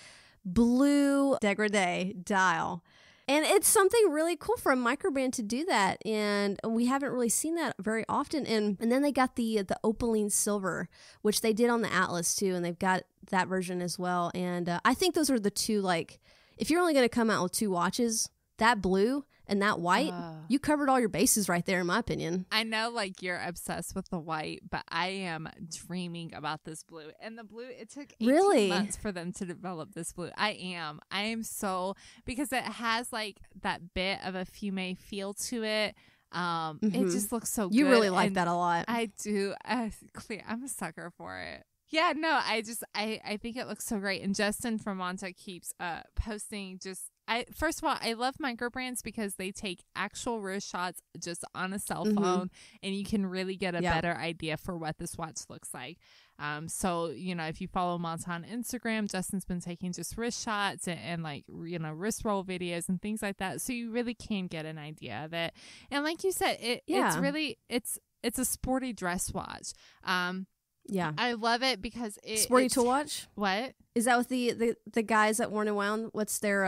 blue dégradé dial. And it's something really cool for a microbrand to do that. And we haven't really seen that very often. And then they got the opaline silver, which they did on the Atlas too. And they've got that version as well. And I think those are the two, like, if you're only going to come out with two watches, that blue and that white, you covered all your bases right there, in my opinion. I know, like, you're obsessed with the white, but I am dreaming about this blue. And the blue, it took 18 months for them to develop this blue. I am so, because it has, like, that bit of a fume feel to it. It just looks so good. You really like that a lot. I do. I'm a sucker for it. Yeah, no, I think it looks so great. And Justin from Monta keeps posting first of all, I love micro brands because they take actual wrist shots just on a cell phone, and you can really get a better idea for what this watch looks like. So, you know, if you follow Monta on Instagram, Justin's been taking just wrist shots and like, you know, wrist roll videos and things like that. So you really can get an idea of it. And like you said, it's really, it's a sporty dress watch. Yeah, I love it because sporty to watch. What is that with the guys at Worn and Wound? What's their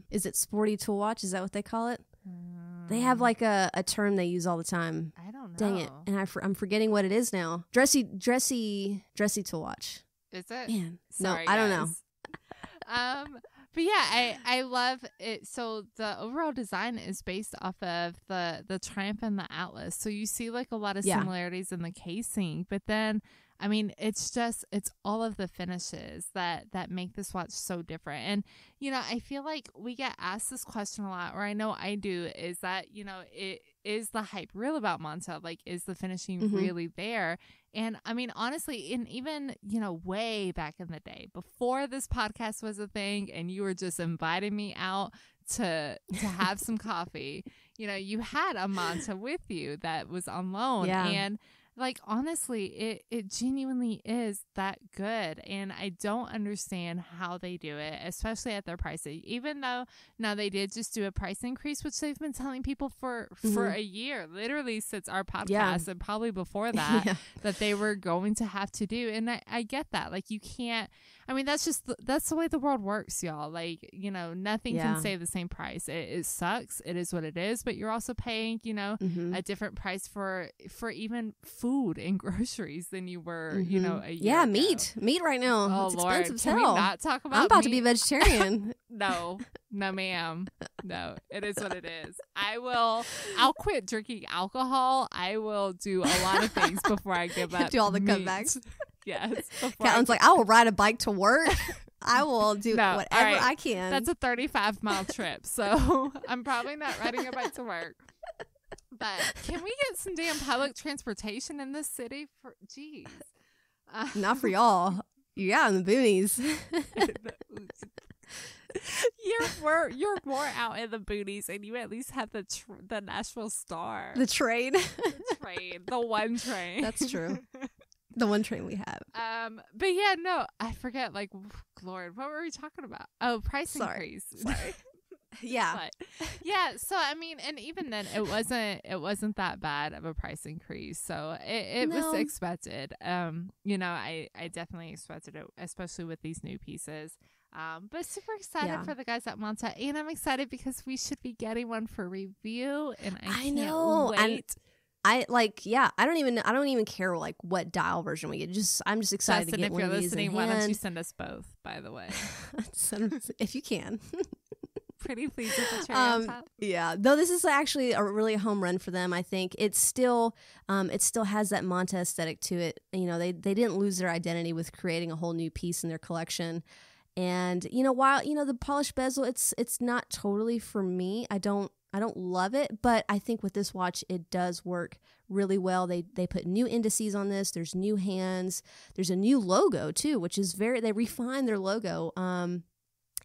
is it sporty to watch? Is that what they call it? They have like a term they use all the time. I don't Dang it. And I'm forgetting what it is now. Dressy to watch. Is it? Man. Sorry, no, I don't know. But yeah, I love it. So the overall design is based off of the Triumph and the Atlas. So you see like a lot of similarities in the casing, but then I mean, it's all of the finishes that make this watch so different. And, you know, I feel like we get asked this question a lot, or I know I do, is that, you know, is the hype real about Manta? Like, is the finishing really there? And I mean, honestly, and even, you know, way back in the day, before this podcast was a thing and you were just inviting me out to have some coffee, you know, you had a Manta with you that was on loan. Yeah. And like, honestly, it genuinely is that good. And I don't understand how they do it, especially at their pricing. Even though now they did just do a price increase, which they've been telling people for a year, literally since our podcast and probably before that, that they were going to have to do. And I get that. Like, you can't, I mean, that's the way the world works, y'all. Like, you know, nothing can stay the same price. It sucks. It is what it is. But you're also paying, you know, a different price for even food and groceries than you were, you know, a year ago. Meat right now. Oh, it's Lord. expensive as Can hell. we not talk about I'm about meat? to be vegetarian. No, ma'am. No, it is what it is. I'll quit drinking alcohol. I will do a lot of things before I give up do all the meat. cutbacks. Yes. Caitlin's like, I will ride a bike to work. I will do whatever right. I can. That's a 35-mile trip, so I'm probably not riding a bike to work. But can we get some damn public transportation in this city? Jeez. Not for y'all. Yeah, in the boonies. You're more out in the boonies, and you at least have the Nashville Star. The train. The one train. That's true. The one train we have. But yeah, no, I forget. Like, Lord, what were we talking about? Oh, price increase. Sorry. Yeah. But, yeah. So I mean, and even then, it wasn't that bad of a price increase. So it was expected. You know, I definitely expected it, especially with these new pieces. But super excited for the guys at Manta, and I'm excited because we should be getting one for review, and I know. Can't wait. I don't even care like what dial version we get. I'm just excited to get one of these in hand. Why don't you send us both, by the way? If you can. Pretty pleased with the cherry on top. Yeah, though this is actually a really home run for them. I think it still has that Manta aesthetic to it. You know, they didn't lose their identity with creating a whole new piece in their collection. And you know, while you know the polished bezel, it's not totally for me. I don't love it, but I think with this watch, it does work really well. They put new indices on this. There's new hands. There's a new logo too, which is they refined their logo.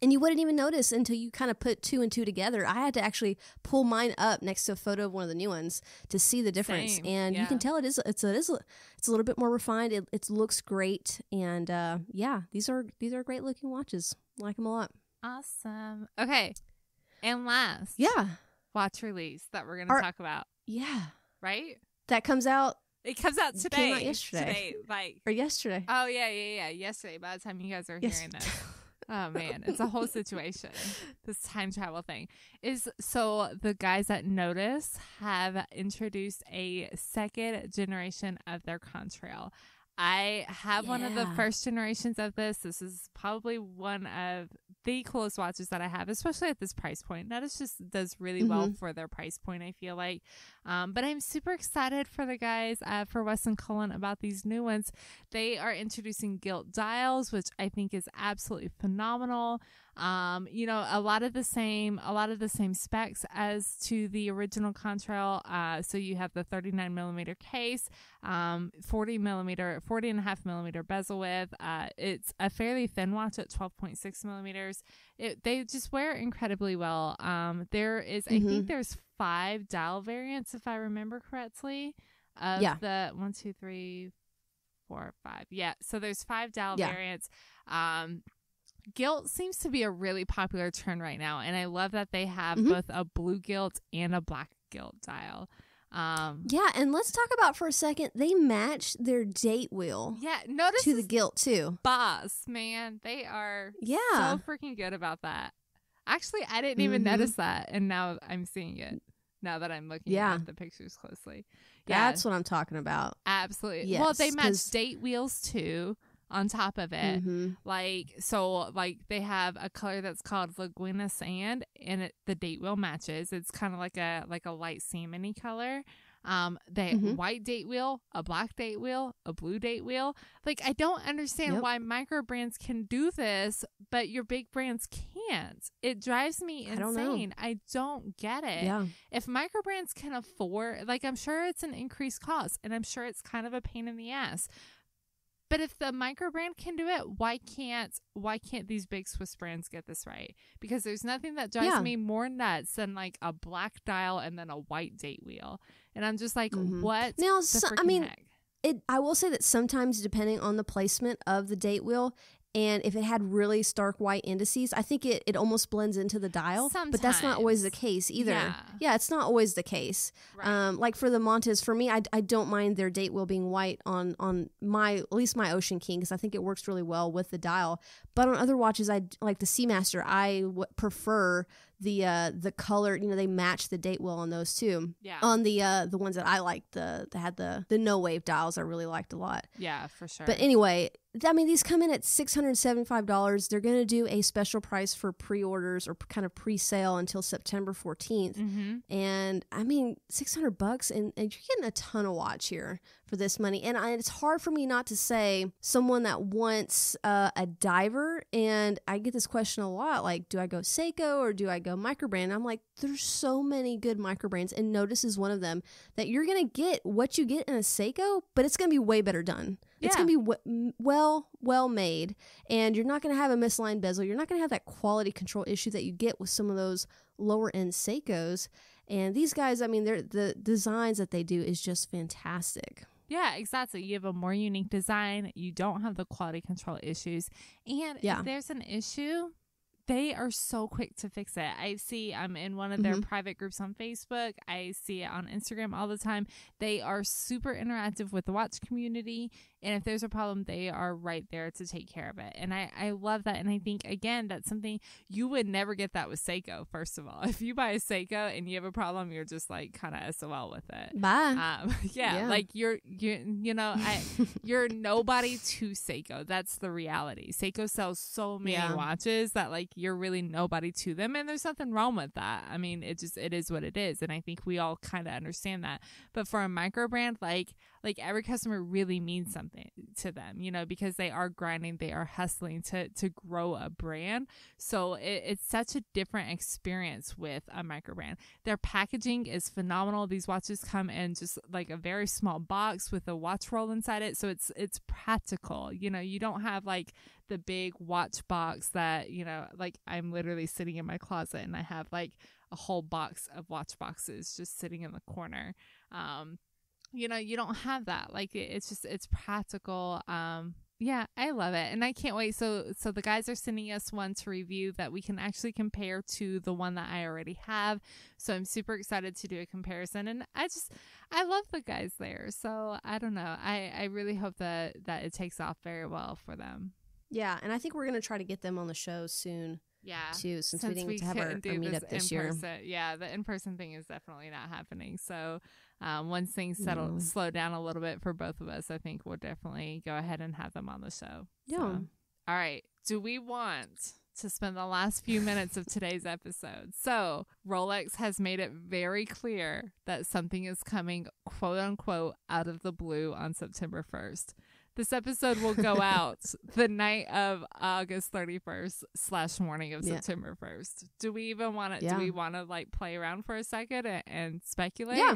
And you wouldn't even notice until you kind of put two and two together. I had to actually pull mine up next to a photo of one of the new ones to see the difference. Same. And you can tell it's a little bit more refined. It looks great. And these are great looking watches. I like them a lot. Awesome. Okay. And last. Yeah. Watch release that we're going to talk about. Yeah. Right? That comes out. It comes out today. Came out yesterday. Or yesterday. Oh, yeah. Yesterday, by the time you guys are hearing this. Oh, man. It's a whole situation. This time travel thing. So the guys at Notice have introduced a second generation of their contrail. I have one of the first generations of this. This is probably one of the coolest watches that I have, especially at this price point. Notice just does really well for their price point, I feel like. But I'm super excited for the guys for Weston Cullen about these new ones. They are introducing gilt dials, which I think is absolutely phenomenal. You know, a lot of the same specs as to the original contrail. So you have the 39 millimeter case, 40.5 millimeter bezel width. It's a fairly thin watch at 12.6 millimeters. They just wear incredibly well. There is, I think there's 5 dial variants, if I remember correctly, of the 1, 2, 3, 4, 5. Yeah. So there's 5 dial variants. Gilt seems to be a really popular trend right now, and I love that they have both a blue gilt and a black gilt dial. And let's talk about for a second, they match their date wheel notice to the gilt too. Boss, man. They are so freaking good about that. Actually, I didn't even notice that, and now I'm seeing it. now that I'm looking Yeah. at the pictures closely. That's what I'm talking about. Absolutely. Yes, well, they match 'cause- date wheels too on top of it. Mhm. Like, so like they have a color that's called Laguna Sand, and the date wheel matches. It's kind of like a light salmon-y color. The white date wheel, a black date wheel, a blue date wheel. Like, I don't understand why micro brands can do this, but your big brands can't. It drives me insane. I don't get it. Yeah. If micro brands can afford, like, I'm sure it's an increased cost, and I'm sure it's kind of a pain in the ass. But if the micro brand can do it, why can't these big Swiss brands get this right? Because there's nothing that drives me more nuts than like a black dial and then a white date wheel. And I'm just like, what Now, the freaking heck? I will say that sometimes, depending on the placement of the date wheel, and if it had really stark white indices, I think it almost blends into the dial. Sometimes. But that's not always the case either. Yeah, it's not always the case. Right. Like for the Montes, for me, I don't mind their date wheel being white on at least my Ocean King, because I think it works really well with the dial. But on other watches, like the Seamaster, I prefer the color. They match the date wheel on those too. Yeah. On the ones that I liked, that had the no wave dials, I really liked a lot. Yeah, for sure. But anyway, I mean, these come in at $675. They're going to do a special price for pre-orders or kind of pre-sale until September 14th. And I mean, $600, and you're getting a ton of watch here for this money. And it's hard for me not to say someone that wants a diver, and I get this question a lot, like, do I go Seiko or do I go microbrand? I'm like, there's so many good microbrands, and Notice is one of them, that you're going to get what you get in a Seiko, but it's going to be way better done. It's going to be well made, and you're not going to have a misaligned bezel. You're not going to have that quality control issue that you get with some of those lower end Seikos. And these guys, I mean, the designs that they do is just fantastic. Yeah, exactly. You have a more unique design. You don't have the quality control issues. And if there's an issue, they are so quick to fix it. I'm in one of their private groups on Facebook. I see it on Instagram all the time. They are super interactive with the watch community. And if there's a problem, they are right there to take care of it. And I love that. And I think, again, that's something you would never get that with Seiko, first of all. If you buy a Seiko and you have a problem, you're just like kind of SOL with it. Bye. Like you're nobody to Seiko. That's the reality. Seiko sells so many watches that like you're really nobody to them. And there's nothing wrong with that. I mean, it is what it is. And I think we all kind of understand that. But for a micro brand, like every customer really means something to them, because they are grinding, they are hustling to grow a brand. So it's such a different experience with a micro brand. Their packaging is phenomenal. These watches come in just like a very small box with a watch roll inside it. So it's practical. You don't have like the big watch box that, like I'm literally sitting in my closet and I have like a whole box of watch boxes just sitting in the corner. You don't have that. Like it's practical. Yeah, I love it. And I can't wait. So the guys are sending us one to review that we can actually compare to the one that I already have. So I'm super excited to do a comparison. And I love the guys there. So I don't know. I really hope that it takes off very well for them. Yeah. And I think we're going to try to get them on the show soon. Yeah. Too, since we didn't get to have our meetup this year. Yeah, the in-person thing is definitely not happening. So once things slow down a little bit for both of us, I think we'll definitely go ahead and have them on the show. Yeah. So, all right. Do we want to spend the last few minutes of today's episode? So Rolex has made it very clear that something is coming, quote unquote, out of the blue on September 1st. This episode will go out the night of August 31st / morning of September 1st. Do we even want to, do we want to like play around for a second and speculate? Yeah.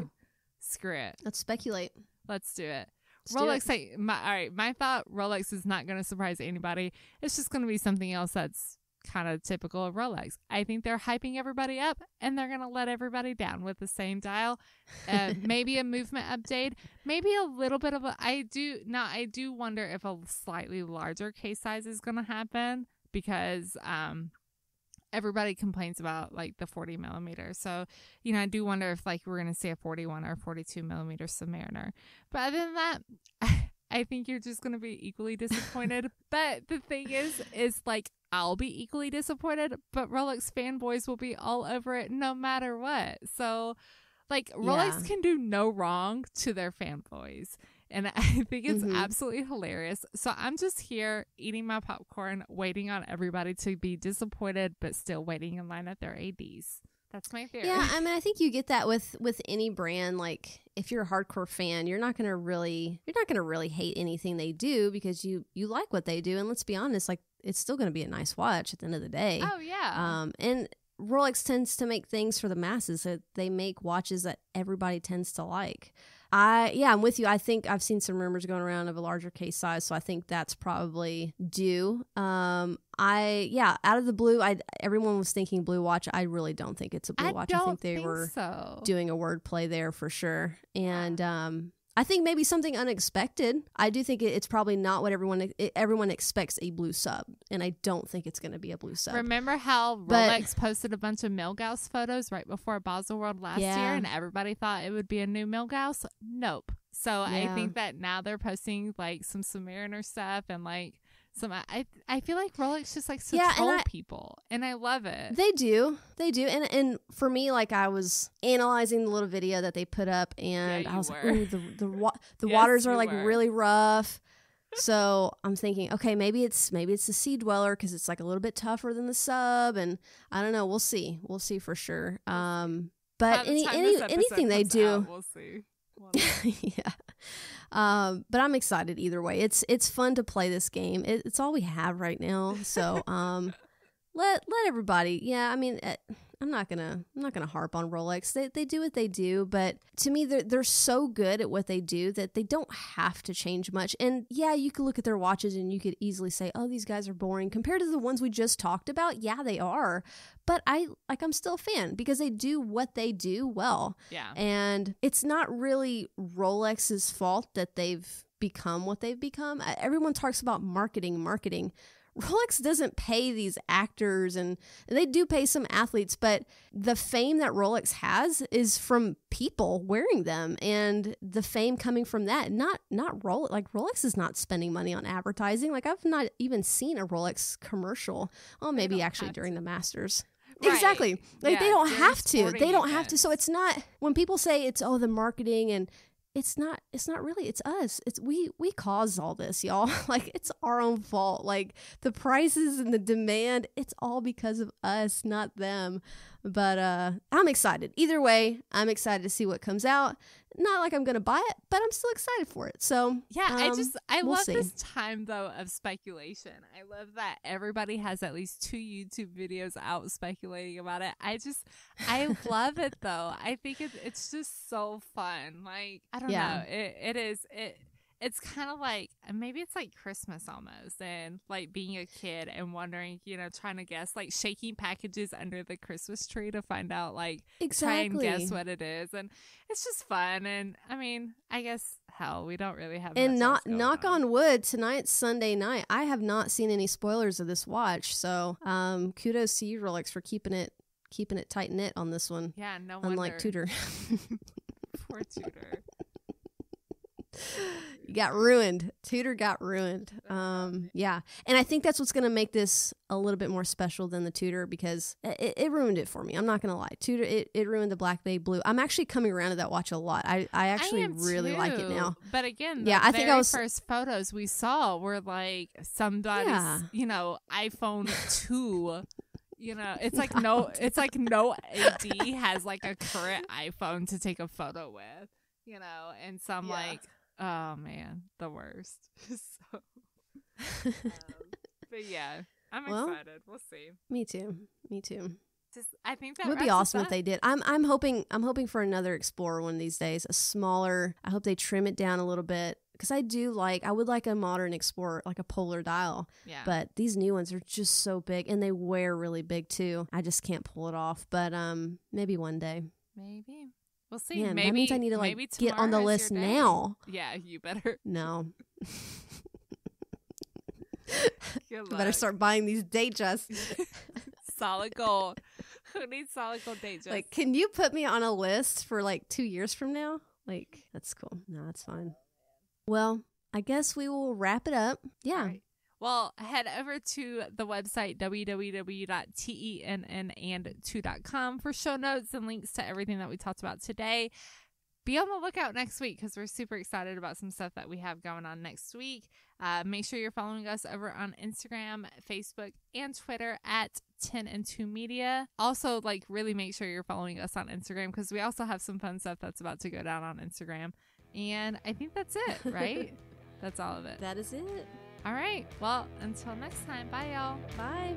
Screw it. Let's speculate. Let's do it. Rolex, my thought, Rolex is not going to surprise anybody. It's just going to be something else that's kind of typical of Rolex. I think they're hyping everybody up and they're going to let everybody down with the same dial. Maybe a movement update, maybe a little bit of I do wonder if a slightly larger case size is going to happen because everybody complains about like the 40 millimeter. So, I do wonder if like we're going to see a 41 or 42 millimeter Submariner. But other than that, I think you're just going to be equally disappointed. But the thing is like, I'll be equally disappointed, but Rolex fanboys will be all over it no matter what. So Like, Rolex can do no wrong to their fanboys. And I think it's absolutely hilarious. So I'm just here eating my popcorn, waiting on everybody to be disappointed, but still waiting in line at their ADs. That's my theory. Yeah, I mean, I think you get that with any brand. Like, if you're a hardcore fan, you're not gonna really hate anything they do because you like what they do. And let's be honest, like, it's still gonna be a nice watch at the end of the day. Oh yeah. And Rolex tends to make things for the masses. So they make watches that everybody tends to like. I'm with you. I think I've seen some rumors going around of a larger case size, so I think that's probably due. Out of the blue, everyone was thinking blue watch. I really don't think it's a blue watch. I think they were doing a wordplay there for sure. And I think maybe something unexpected. I do think it's probably not what everyone expects a blue sub, and I don't think it's going to be a blue sub. Remember how Rolex posted a bunch of Milgauss photos right before Baselworld last year, and everybody thought it would be a new Milgauss? Nope. So I think that now they're posting like some Submariner stuff and like some. I feel like Rolex just likes to troll people, and I love it. They do, and for me, like, I was analyzing the little video that they put up, and I was like, ooh, the waters are like really rough. So I'm thinking, okay, maybe it's the Sea Dweller because it's like a little bit tougher than the sub, and I don't know. We'll see for sure. But anything they do, we'll see. Yeah. But I'm excited either way. It's fun to play this game. It's all we have right now. So let everybody. Yeah, I mean, I'm not gonna harp on Rolex. They do what they do, but to me, they're so good at what they do that they don't have to change much. And yeah, you could look at their watches and you could easily say, oh, these guys are boring compared to the ones we just talked about. Yeah, they are. But I'm still a fan because they do what they do well. Yeah. And it's not really Rolex's fault that they've become what they've become. Everyone talks about marketing. Rolex doesn't pay these actors, and they do pay some athletes, but the fame that Rolex has is from people wearing them, and the fame coming from that, not Rolex. Like, Rolex is not spending money on advertising. Like, I've not even seen a Rolex commercial. Oh, maybe actually during the Masters. Right. Exactly. Like, they don't have to. They don't have to. So it's not, when people say it's, oh, the marketing, and it's not really, it's us. It's we caused all this, y'all. Like, it's our own fault. Like, the prices and the demand, it's all because of us, not them. But I'm excited. Either way, I'm excited to see what comes out. Not like I'm going to buy it, but I'm still excited for it. So yeah, I love this time though of speculation. I love that everybody has at least 2 YouTube videos out speculating about it. I love it though. I think it's just so fun. Like, I don't know. It's kind of like, maybe it's like Christmas almost, and like being a kid and wondering, trying to guess, like shaking packages under the Christmas tree to find out, like, try and guess what it is. And it's just fun. And I mean, I guess, hell, we don't really have. And knock on wood, tonight's Sunday night. I have not seen any spoilers of this watch. So kudos to you, Rolex, for keeping it tight knit on this one. Yeah, no wonder. Unlike Tudor. Poor Tudor. You got ruined. Tudor got ruined. Yeah. And I think that's what's going to make this a little bit more special than the Tudor, because it ruined it for me. I'm not going to lie. Tudor, it ruined the Black Bay Blue. I'm actually coming around to that watch a lot. I actually really like it now. But again, I think the first photos we saw were like somebody's, iPhone 2. It's like no AD has like a current iPhone to take a photo with, and so I'm like, oh man, the worst. So, but yeah, I'm excited. We'll see. Me too. I think that would be awesome if they did. I'm hoping for another Explorer one of these days, a smaller. I hope they trim it down a little bit, because I would like a modern Explorer, like a polar dial. Yeah. But these new ones are just so big, and they wear really big too. I just can't pull it off. But maybe one day. Maybe. We'll see. Man, that means I need to get on the list now. Yeah, you better. No. Better start buying these Datejust. Solid gold. Who needs solid gold Datejust? Like, can you put me on a list for like 2 years from now? Like, that's cool. No, that's fine. Well, I guess we will wrap it up. Yeah. Right. Well, head over to the website www.tennand2.com for show notes and links to everything that we talked about today. Be on the lookout next week because we're super excited about some stuff that we have going on next week. Make sure you're following us over on Instagram, Facebook, and Twitter at Tenn&2Media. Also, really make sure you're following us on Instagram because we also have some fun stuff that's about to go down on Instagram. And I think that's it, right? That's all of it. That is it. All right. Well, until next time. Bye, y'all. Bye.